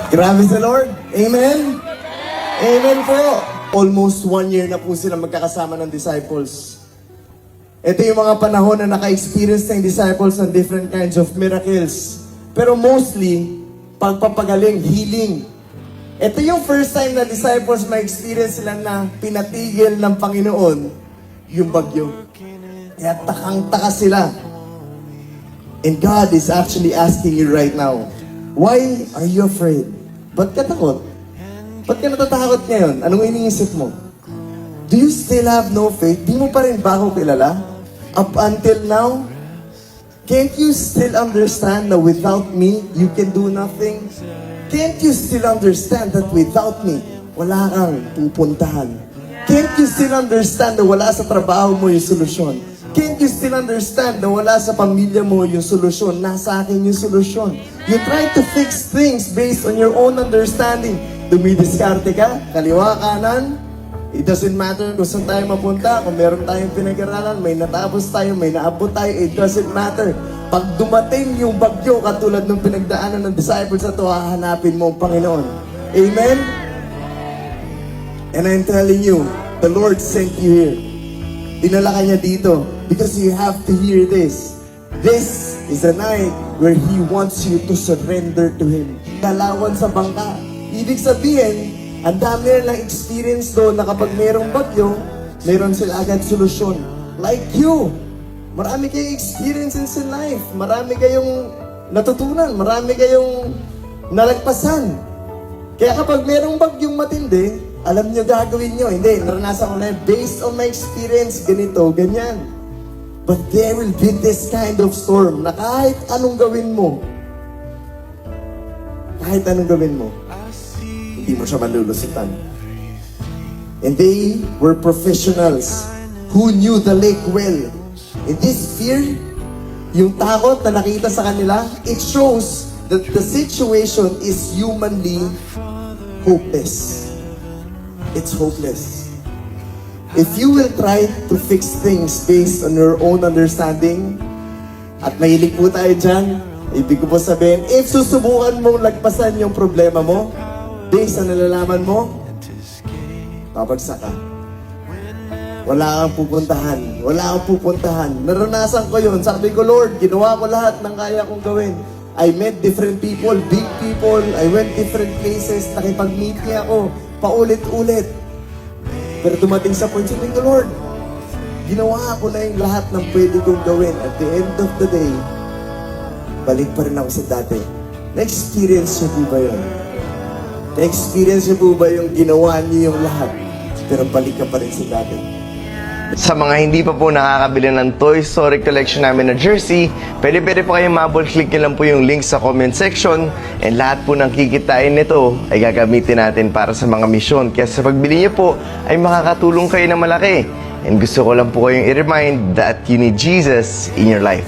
Grabe sa Lord. Amen? Amen po. Almost 1 year na po sila magkakasama ng disciples. Ito yung mga panahon na naka-experience ng disciples ng different kinds of miracles. Pero mostly, pagpapagaling, healing. Ito yung first time na disciples ma-experience sila na pinatigil ng Panginoon yung bagyo. Kaya takang-taka sila. And God is actually asking you right now, why are you afraid? Ba't ka takot? Ba't ka natatakot ngayon? Anong iniisip mo? Do you still have no faith? Di mo pa rin ba ako kilala? Up until now? Can't you still understand that without me, you can do nothing? Can't you still understand that without me, wala kang pupuntahan? Can't you still understand na wala sa trabaho mo yung solusyon? Can't you still understand na wala sa pamilya mo yung solusyon? Nasa akin yung solusyon. You try to fix things based on your own understanding. Dumidiskarte ka, kaliwa, kanan. It doesn't matter kung saan tayo mapunta, kung meron tayong pinag-aralan, may natapos tayo, may naabot tayo, it doesn't matter. Pag dumating yung bagyo, katulad ng pinagdaanan ng disciples na ito, hahanapin mo ang Panginoon. Amen? And I'm telling you, the Lord sent you here. Dinala ka niya dito because you have to hear this. This is a night where He wants you to surrender to Him. Kalawan sa bangka. Ibig sabihin, ang dami nilang experience doon na kapag mayroong bagyo, mayroon sila agad solusyon. Like you. Marami kayong experiences in life. Marami kayong natutunan. Marami kayong nalagpasan. Kaya kapag mayroong bagyong matindi, alam nyo gagawin nyo. Hindi, naranasan ko na yun. Based on my experience, ganito, ganyan. But there will be this kind of storm na kahit anong gawin mo, hindi mo siya malulusutan. And they were professionals who knew the lake well. And this fear, yung takot na nakita sa kanila, it shows that the situation is humanly hopeless. It's hopeless. If you will try to fix things based on your own understanding, at mahilig po tayo dyan, ibig ko po sabihin, if susubukan mong lagpasan yung problema mo, based sa nalalaman mo, babagsak ka. Wala kang pupuntahan. Wala kang pupuntahan. Naranasan ko yun. Sabi ko, Lord, ginawa ko lahat ng kaya kong gawin. I met different people, big people. I went different places. Nakipag-meet niya ako. Paulit-ulit. Pero dumating sa point, sabi ko, Lord, ginawa ko na yung lahat ng pwede kong gawin. At the end of the day, balik pa rin ako sa dati. Na-experience niyo po ba yun? Na-experience niyo po ba yung ginawa niyo yung lahat? Pero balik ka pa rin sa dati. Sa mga hindi pa po nakakabili ng Toy Story collection namin na jersey, pwede po kayong mabul-click nyo lang po yung link sa comment section, and lahat po ng kikitain nito ay gagamitin natin para sa mga misyon. Kaya sa pagbili nyo po ay makakatulong kayo na malaki. And gusto ko lang po kayong i-remind that you need Jesus in your life.